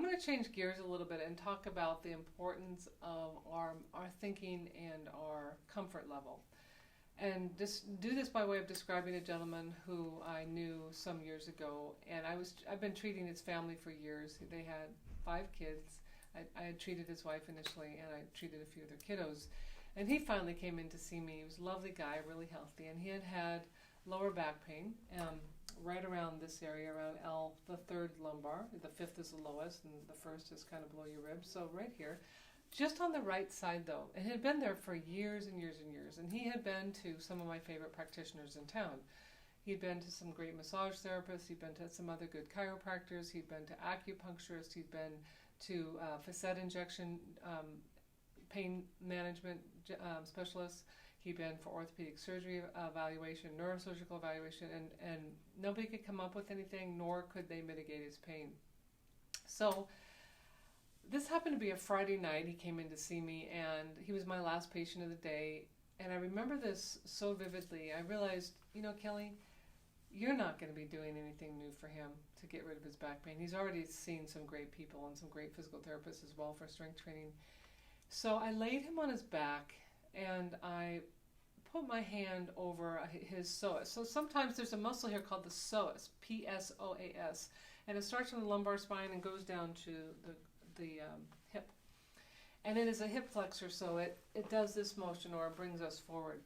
going to change gears a little bit and talk about the importance of our thinking and our comfort level. And just do this by way of describing a gentleman who I knew some years ago, and I've been treating his family for years. They had 5 kids. I had treated his wife initially, and I treated a few of their kiddos. And he finally came in to see me. He was a lovely guy, really healthy, and he had had lower back pain, right around this area, around L, the third lumbar. The fifth is the lowest, and the first is kind of below your ribs. So right here, just on the right side though. It had been there for years and years and years, and he had been to some of my favorite practitioners in town. He'd been to some great massage therapists, he'd been to some other good chiropractors, he'd been to acupuncturists, he'd been to facet injection pain management specialists, he'd been for orthopedic surgery evaluation, neurosurgical evaluation, and nobody could come up with anything, nor could they mitigate his pain. So this happened to be a Friday night. He came in to see me, and he was my last patient of the day. And I remember this so vividly. I realized, Kelly, you're not going to be doing anything new for him to get rid of his back pain. He's already seen some great people and some great physical therapists as well for strength training. So I laid him on his back, and I put my hand over his psoas. So sometimes there's a muscle here called the psoas, P-S-O-A-S, and it starts from the lumbar spine and goes down to the hip. And it is a hip flexor, so it does this motion, or it brings us forward.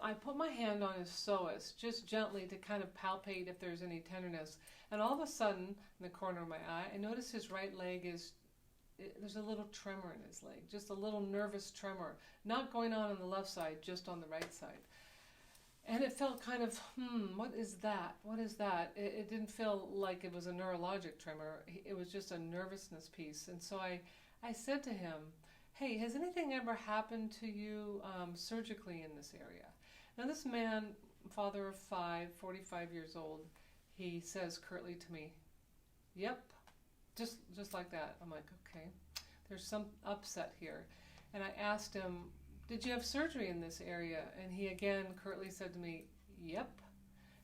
I put my hand on his psoas, just gently to kind of palpate if there's any tenderness. And all of a sudden, in the corner of my eye, I notice his right leg there's a little tremor in his leg, just a little nervous tremor. Not going on the left side, just on the right side. And it felt kind of, what is that? What is that? It didn't feel like it was a neurologic tremor. It was just a nervousness piece. And so I said to him, hey, has anything ever happened to you surgically in this area? Now this man, father of 5, 45 years old, he says curtly to me, yep, just like that. I'm like, okay, there's some upset here. And I asked him, did you have surgery in this area? And he again curtly said to me, yep.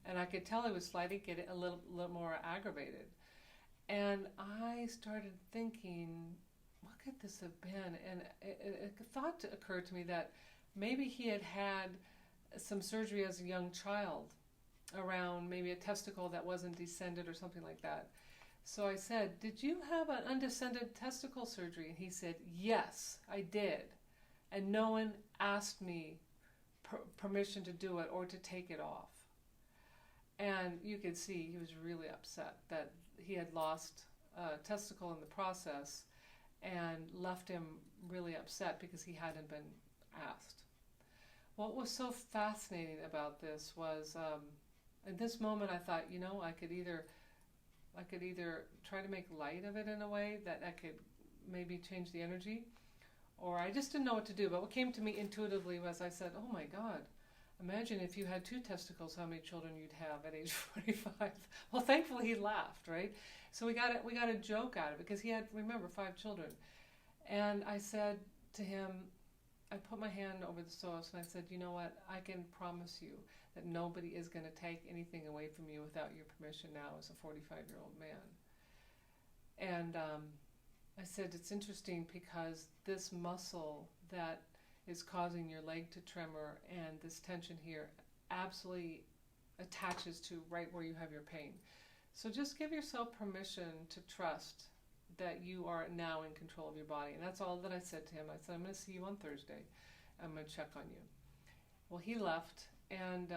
And I could tell he was slightly getting a little more aggravated. And I started thinking, what could this have been? And a thought occurred to me that maybe he had had some surgery as a young child around maybe a testicle that wasn't descended or something like that. So I said, did you have an undescended testicle surgery? And he said, yes, I did. And no one asked me permission to do it or to take it off. And you could see he was really upset that he had lost a testicle in the process, and left him really upset because he hadn't been asked. What was so fascinating about this was, in this moment I thought, I could either try to make light of it in a way that I could maybe change the energy, or I just didn't know what to do. But what came to me intuitively was I said, oh my God, imagine if you had 2 testicles, how many children you'd have at age 45. Well, thankfully he laughed, right? So we got a joke out of it because he had, remember, 5 children. And I said to him, I put my hand over the psoas and I said, you know what, I can promise you that nobody is going to take anything away from you without your permission now as a 45-year-old man. And I said, it's interesting because this muscle that is causing your leg to tremor and this tension here absolutely attaches to right where you have your pain. So just give yourself permission to trust that you are now in control of your body. And that's all that I said to him. I said, I'm going to see you on Thursday. I'm going to check on you. Well, he left, and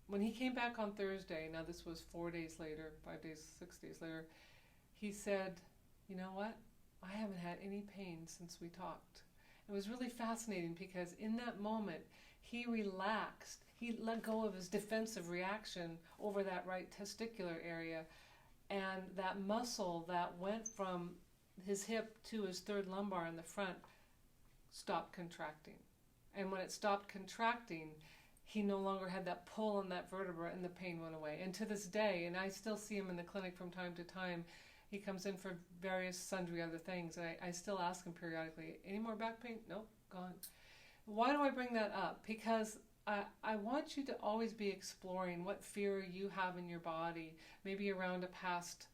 when he came back on Thursday, now this was 4 days later, 5 days, 6 days later, he said, you know what? I haven't had any pain since we talked. It was really fascinating because in that moment, he relaxed. He let go of his defensive reaction over that right testicular area, and that muscle that went from his hip to his third lumbar in the front stopped contracting. And when it stopped contracting, he no longer had that pull on that vertebra, and the pain went away. And to this day, and I still see him in the clinic from time to time, he comes in for various sundry other things, and I still ask him periodically, any more back pain? Nope, gone. Why do I bring that up? Because I want you to always be exploring what fear you have in your body, maybe around a past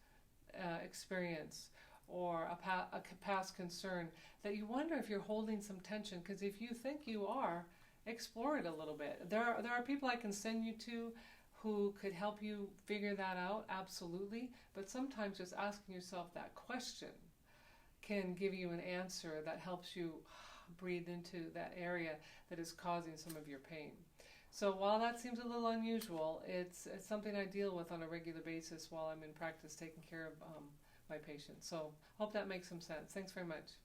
experience or a past concern that you wonder if you're holding some tension, because if you think you are, explore it a little bit. There are people I can send you to who could help you figure that out, absolutely, but sometimes just asking yourself that question can give you an answer that helps you breathe into that area that is causing some of your pain. So while that seems a little unusual, it's something I deal with on a regular basis while I'm in practice taking care of my patients. So hope that makes some sense. Thanks very much.